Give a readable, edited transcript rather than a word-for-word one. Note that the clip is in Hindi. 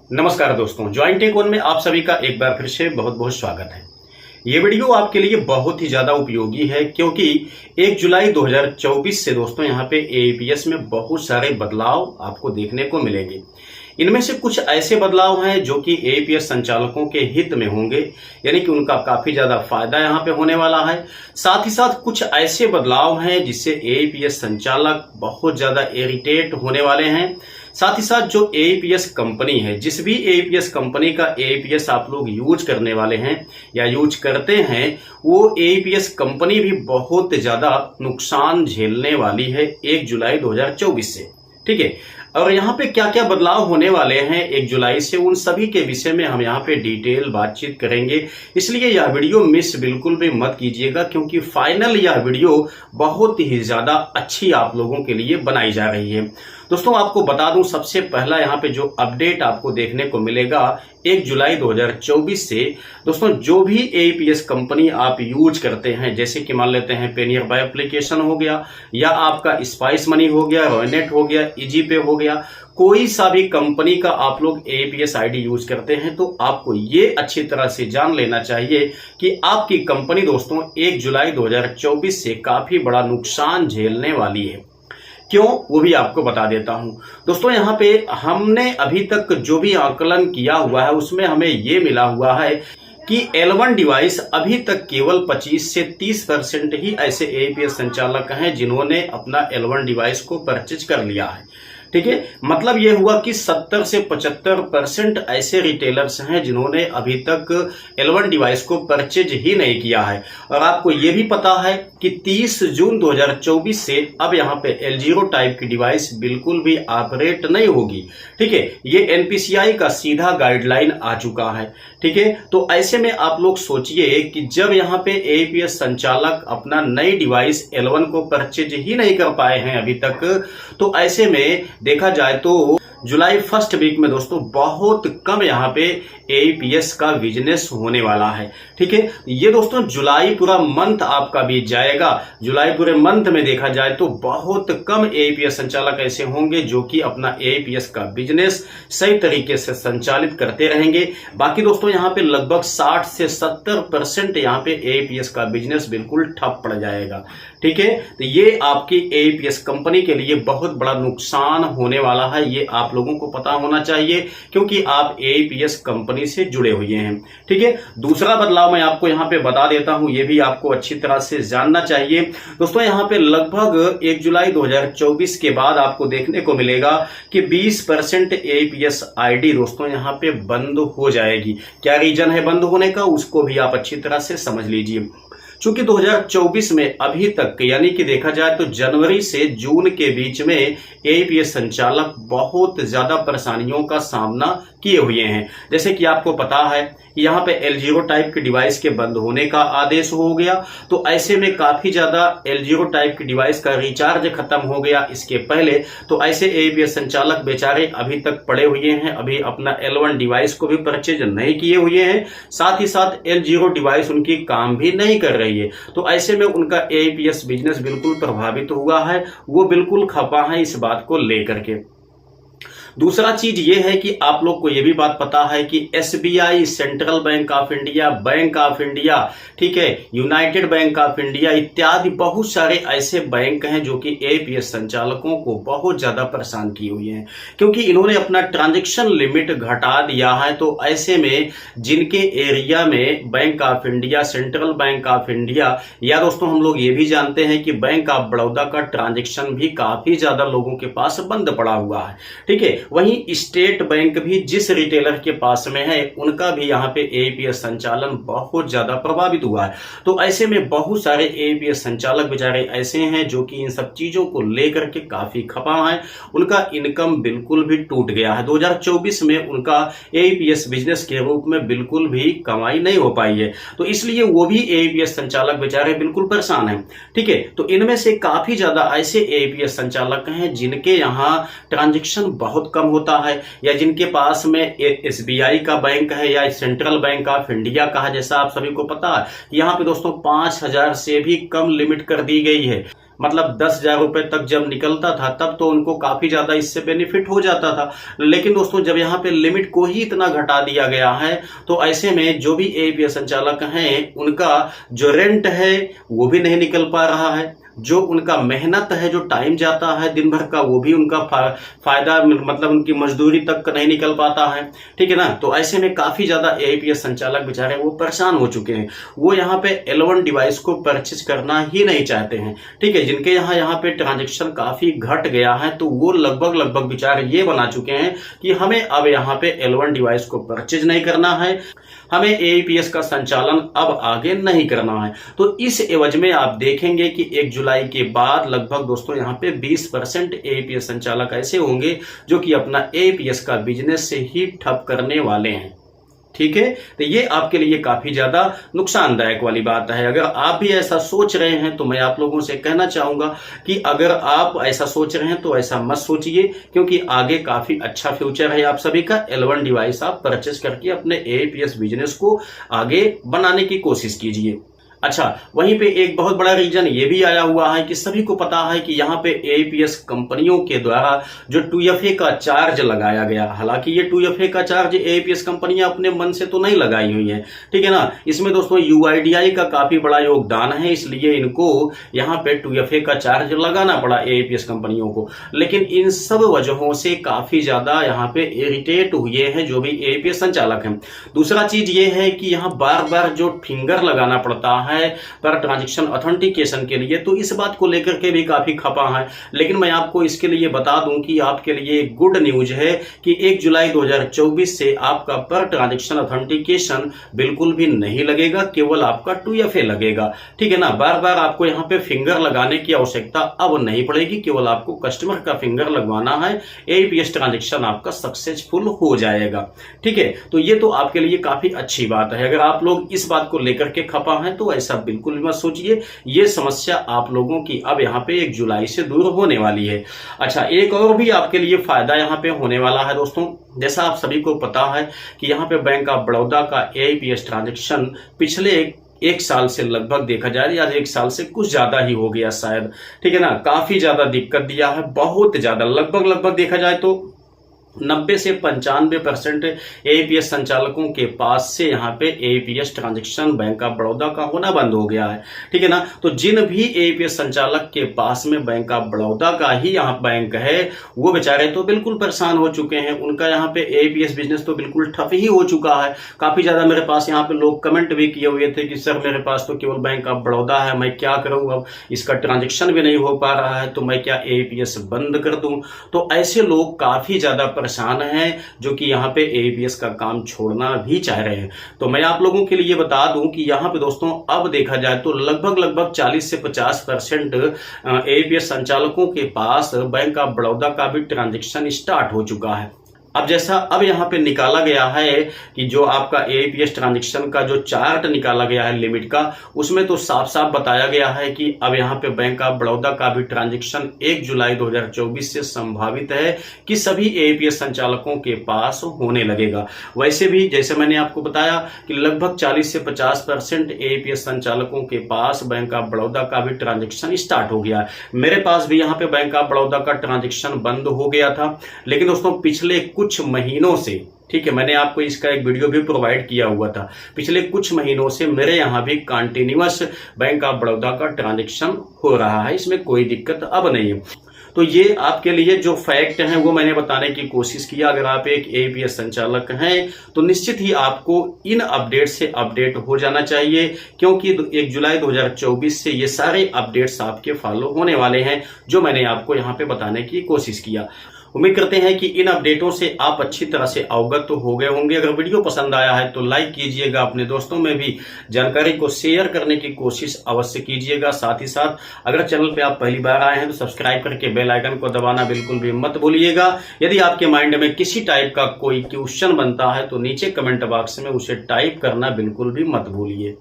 नमस्कार दोस्तों, ज्वाइन टेक वन में आप सभी का एक बार फिर से बहुत बहुत स्वागत है। ये वीडियो आपके लिए बहुत ही ज्यादा उपयोगी है क्योंकि 1 जुलाई 2024 से दोस्तों यहाँ पे एईपीएस में बहुत सारे बदलाव आपको देखने को मिलेंगे। इनमें से कुछ ऐसे बदलाव हैं जो कि एईपीएस संचालकों के हित में होंगे, यानी कि उनका काफी ज्यादा फायदा यहाँ पे होने वाला है। साथ ही साथ कुछ ऐसे बदलाव हैं जिससे एईपीएस संचालक बहुत ज्यादा इरिटेट होने वाले हैं। साथ ही साथ जो एईपीएस कंपनी है, जिस भी एईपीएस कंपनी का एईपीएस आप लोग यूज करने वाले हैं या यूज करते हैं, वो एईपीएस कंपनी भी बहुत ज्यादा नुकसान झेलने वाली है 1 जुलाई 2024 से। ठीक है, और यहाँ पे क्या क्या बदलाव होने वाले हैं 1 जुलाई से, उन सभी के विषय में हम यहाँ पे डिटेल बातचीत करेंगे। इसलिए यह वीडियो मिस बिल्कुल भी मत कीजिएगा क्योंकि फाइनल यह वीडियो बहुत ही ज्यादा अच्छी आप लोगों के लिए बनाई जा रही है। दोस्तों आपको बता दूं, सबसे पहला यहाँ पे जो अपडेट आपको देखने को मिलेगा 1 जुलाई 2024 से, दोस्तों जो भी एईपीएस कंपनी आप यूज करते हैं, जैसे कि मान लेते हैं पेनियर बाय एप्लीकेशन हो गया, या आपका स्पाइस मनी हो गया, रॉयनेट हो गया, इजी पे हो गया, कोई सा भी कंपनी का आप लोग एईपीएस आईडी यूज करते हैं, तो आपको ये अच्छी तरह से जान लेना चाहिए कि आपकी कंपनी दोस्तों 1 जुलाई 2024 से काफी बड़ा नुकसान झेलने वाली है। क्यों, वो भी आपको बता देता हूं। दोस्तों यहाँ पे हमने अभी तक जो भी आकलन किया हुआ है उसमें हमें ये मिला हुआ है कि L1 डिवाइस अभी तक केवल 25 से 30% ही ऐसे एईपीएस संचालक हैं जिन्होंने अपना L1 डिवाइस को परचेज कर लिया है। ठीक है, मतलब यह हुआ कि 70 से 75% ऐसे रिटेलर्स हैं जिन्होंने अभी तक L1 डिवाइस को परचेज ही नहीं किया है। और आपको यह भी पता है कि 30 जून 2024 से अब यहाँ पे L0 टाइप की डिवाइस बिल्कुल भी ऑपरेट नहीं होगी। ठीक है, ये एनपीसीआई का सीधा गाइडलाइन आ चुका है। ठीक है, तो ऐसे में आप लोग सोचिए कि जब यहाँ पे एईपीएस संचालक अपना नई डिवाइस L1 को परचेज ही नहीं कर पाए हैं अभी तक, तो ऐसे में देखा जाए तो जुलाई फर्स्ट वीक में दोस्तों बहुत कम यहाँ पे एईपीएस का बिजनेस होने वाला है। ठीक है, ये दोस्तों जुलाई पूरा मंथ आपका बीत जाएगा। जुलाई पूरे मंथ में देखा जाए तो बहुत कम एईपीएस संचालक ऐसे होंगे जो कि अपना एईपीएस का बिजनेस सही तरीके से संचालित करते रहेंगे। बाकी दोस्तों यहाँ पे लगभग 60 से 70% यहाँ पे एईपीएस का बिजनेस बिल्कुल ठप पड़ जाएगा। ठीक है, तो ये आपकी एईपीएस कंपनी के लिए बहुत बड़ा नुकसान होने वाला है, ये आप लोगों को पता होना चाहिए क्योंकि आप एईपीएस कंपनी से जुड़े हुए हैं। ठीक है, दूसरा बदलाव मैं आपको यहाँ पे बता देता हूं, ये भी आपको अच्छी तरह से जानना चाहिए। दोस्तों यहाँ पे लगभग 1 जुलाई 2024 के बाद आपको देखने को मिलेगा कि 20% एईपीएस आईडी दोस्तों यहाँ पे बंद हो जाएगी। क्या रीजन है बंद होने का, उसको भी आप अच्छी तरह से समझ लीजिए। चूंकि 2024 में अभी तक यानी कि देखा जाए तो जनवरी से जून के बीच में एईपीएस संचालक बहुत ज्यादा परेशानियों का सामना किए हुए हैं। जैसे कि आपको पता है कि यहाँ पे L0 टाइप के डिवाइस के बंद होने का आदेश हो गया, तो ऐसे में काफी ज्यादा L0 टाइप की डिवाइस का रिचार्ज खत्म हो गया इसके पहले। तो ऐसे एईपीएस संचालक बेचारे अभी तक पड़े हुए हैं, अभी अपना L1 डिवाइस को भी परचेज नहीं किए हुए हैं, साथ ही साथ L0 डिवाइस उनकी काम भी नहीं कर रही है। तो ऐसे में उनका एईपीएस बिजनेस बिल्कुल प्रभावित हुआ है, वो बिल्कुल खपा है इस बात को लेकर के। दूसरा चीज ये है कि आप लोग को ये भी बात पता है कि SBI, central bank of India, bank of India, ठीक है, यूनाइटेड बैंक ऑफ इंडिया इत्यादि बहुत सारे ऐसे बैंक हैं जो कि एईपीएस संचालकों को बहुत ज्यादा परेशान किए हुए हैं क्योंकि इन्होंने अपना ट्रांजैक्शन लिमिट घटा दिया है। तो ऐसे में जिनके एरिया में bank of India, central bank of India, या दोस्तों हम लोग ये भी जानते हैं कि बैंक ऑफ बड़ौदा का ट्रांजैक्शन भी काफी ज्यादा लोगों के पास बंद पड़ा हुआ है। ठीक है, वहीं स्टेट बैंक भी जिस रिटेलर के पास में है उनका भी यहाँ पे एईपीएस संचालन बहुत ज्यादा प्रभावित हुआ है। तो ऐसे में बहुत सारे एईपीएस संचालक बेचारे ऐसे हैं जो कि इन सब चीजों को लेकर के काफी खपा है, उनका इनकम बिल्कुल भी टूट गया है। 2024 में उनका एईपीएस बिजनेस के रूप में बिल्कुल भी कमाई नहीं हो पाई है, तो इसलिए वो भी एईपीएस संचालक बेचारे बिल्कुल परेशान है। ठीक है, तो इनमें से काफी ज्यादा ऐसे एईपीएस संचालक हैं जिनके यहाँ ट्रांजेक्शन बहुत कम होता है, या जिनके पास में एसबीआई का बैंक है या सेंट्रल बैंक ऑफ इंडिया का है। जैसा आप सभी को पता है यहाँ पे दोस्तों 5000 से भी कम लिमिट कर दी गई है। मतलब 10,000 रुपए तक जब निकलता था तब तो उनको काफी ज्यादा इससे बेनिफिट हो जाता था। लेकिन दोस्तों जब यहाँ पे लिमिट को ही इतना घटा दिया गया है तो ऐसे में जो भी एपीएस संचालक हैं उनका जो रेंट है वो भी नहीं निकल पा रहा है, जो उनका मेहनत है, जो टाइम जाता है दिन भर का, वो भी उनका फायदा मतलब उनकी मजदूरी तक नहीं निकल पाता है। ठीक है ना। तो ऐसे में काफी ज्यादा एपीएस संचालक बेचारे वो परेशान हो चुके हैं। वो यहाँ पे L1 डिवाइस को परचेज करना ही नहीं चाहते हैं। ठीक है। जिनके यहाँ पे ट्रांजेक्शन काफी घट गया है तो वो लगभग बेचारे ये बना चुके हैं कि हमें अब यहाँ पे L1 डिवाइस को परचेज नहीं करना है, हमें एपीएस का संचालन अब आगे नहीं करना है। तो इस एवज में आप देखेंगे कि 1 जुलाई के बाद लगभग दोस्तों यहाँ पे 20% एपीएस संचालक ऐसे होंगे जो कि अपना एपीएस का बिजनेस से ही ठप करने वाले हैं। ठीक है। तो ये आपके लिए काफी ज्यादा नुकसानदायक वाली बात है। अगर आप भी ऐसा सोच रहे हैं तो मैं आप लोगों से कहना चाहूंगा कि अगर आप ऐसा सोच रहे हैं तो ऐसा मत सोचिए, क्योंकि आगे काफी अच्छा फ्यूचर है आप सभी का। L1 डिवाइस आप परचेस करके अपने एपीएस बिजनेस को आगे बनाने की कोशिश कीजिए। अच्छा, वहीं पे एक बहुत बड़ा रीजन ये भी आया हुआ है कि सभी को पता है कि यहाँ पे एपीएस कंपनियों के द्वारा जो 2FA का चार्ज लगाया गया, हालांकि ये 2FA का चार्ज एपीएस कंपनियां अपने मन से तो नहीं लगाई हुई है। ठीक है ना। इसमें दोस्तों यूआईडीआई का काफी बड़ा योगदान है, इसलिए इनको यहाँ पे 2FA का चार्ज लगाना पड़ा एपीएस कंपनियों को। लेकिन इन सब वजहों से काफी ज्यादा यहाँ पे इरिटेट हुए हैं जो भी एपीएस संचालक हैं। दूसरा चीज ये है कि यहाँ बार बार जो फिंगर लगाना पड़ता है पर ट्रांजैक्शन ऑथेंटिकेशन के लिए, तो इस बात को लेकर के भी काफी खपा है। लेकिन मैं आपको इसके लिए बता दूं कि आपके लिए गुड न्यूज है कि 1 जुलाई 2024 से आपका पर ट्रांजैक्शन ऑथेंटिकेशन बिल्कुल भी नहीं लगेगा, केवल आपका 2FA लगेगा। ठीक है ना। बार बार आपको यहाँ पे फिंगर लगाने की आवश्यकता अब नहीं पड़ेगी, केवल आपको कस्टमर का फिंगर लगवाना है, एपीएस ट्रांजैक्शन आपका सक्सेसफुल हो जाएगा। ठीक है। तो ये तो आपके लिए काफी अच्छी बात है। अगर आप लोग इस बात को लेकर के खपा हैं तो ऐसा बिल्कुल मत सोचिए, ये समस्या आप लोगों की अब यहाँ पे 1 जुलाई से दूर होने वाली है। अच्छा, एक और भी आपके लिए फायदा यहाँ पे होने वाला है दोस्तों। जैसा आप सभी को पता है कि यहाँ पे बैंक ऑफ बड़ौदा का एपीएस ट्रांजैक्शन पिछले एक साल से लगभग देखा जाए या 1 साल से कुछ ज्यादा ही हो गया शायद। ठीक है ना। काफी ज्यादा दिक्कत दिया है, बहुत ज्यादा, लगभग देखा जाए तो 90 से 95% एपीएस संचालकों के पास से यहाँ पे APS transaction bank of Baroda का होना बंद हो गया है। ठीक है ना। तो जिन भी एपीएस संचालक के पास में बैंक ऑफ बड़ौदा का ही यहाँ बैंक है वो बेचारे तो बिल्कुल परेशान हो चुके हैं। उनका यहाँ पे एपीएस बिजनेस तो बिल्कुल ठप ही हो चुका है। काफी ज्यादा मेरे पास यहाँ पे लोग कमेंट भी किए हुए थे कि सर मेरे पास तो केवल बैंक ऑफ बड़ौदा है, मैं क्या करूं, अब इसका ट्रांजेक्शन भी नहीं हो पा रहा है तो मैं क्या एपीएस बंद कर दूं। तो ऐसे लोग काफी ज्यादा परेशान हैं जो कि यहाँ पे एपीएस का काम छोड़ना भी चाह रहे हैं। तो मैं आप लोगों के लिए बता दूं कि यहाँ पे दोस्तों अब देखा जाए तो लगभग 40 से 50% एपीएस संचालकों के पास बैंक ऑफ बड़ौदा का भी ट्रांजैक्शन स्टार्ट हो चुका है। अब जैसा अब यहाँ पे निकाला गया है कि जो आपका एपीएस ट्रांजैक्शन का जो चार्ट निकाला गया है लिमिट का, उसमें तो साफ साफ बताया गया है कि अब यहाँ पे बैंक ऑफ बड़ौदा का भी ट्रांजैक्शन 1 जुलाई 2024 से संभावित है कि सभी एपीएस संचालकों के पास होने लगेगा। वैसे भी जैसे मैंने आपको बताया कि लगभग 40 से 50% एपीएस संचालकों के पास बैंक ऑफ बड़ौदा का भी ट्रांजैक्शन स्टार्ट हो गया है। मेरे पास भी यहाँ पे बैंक ऑफ बड़ौदा का ट्रांजैक्शन बंद हो गया था, लेकिन दोस्तों पिछले कुछ महीनों से, ठीक है, मैंने आपको इसका एक वीडियो भी प्रोवाइड किया हुआ था, पिछले कुछ महीनों से मेरे यहाँ भी कंटिन्यूअस बैंक ऑफ बड़ौदा का ट्रांजैक्शन हो रहा है, इसमें कोई दिक्कत अब नहीं है। तो ये आपके लिए जो फैक्ट हैं वो मैंने बताने की कोशिश किया। अगर आप एक एपीएस संचालक हैं तो निश्चित ही आपको इन अपडेट से अपडेट हो जाना चाहिए, क्योंकि 1 जुलाई 2024 से ये सारे अपडेट्स आपके फॉलो होने वाले हैं जो मैंने आपको यहाँ पे बताने की कोशिश किया। उम्मीद करते हैं कि इन अपडेटों से आप अच्छी तरह से अवगत तो हो गए होंगे। अगर वीडियो पसंद आया है तो लाइक कीजिएगा, अपने दोस्तों में भी जानकारी को शेयर करने की कोशिश अवश्य कीजिएगा। साथ ही साथ अगर चैनल पे आप पहली बार आए हैं तो सब्सक्राइब करके बेल आइकन को दबाना बिल्कुल भी मत भूलिएगा। यदि आपके माइंड में किसी टाइप का कोई क्वेश्चन बनता है तो नीचे कमेंट बॉक्स में उसे टाइप करना बिल्कुल भी मत भूलिए।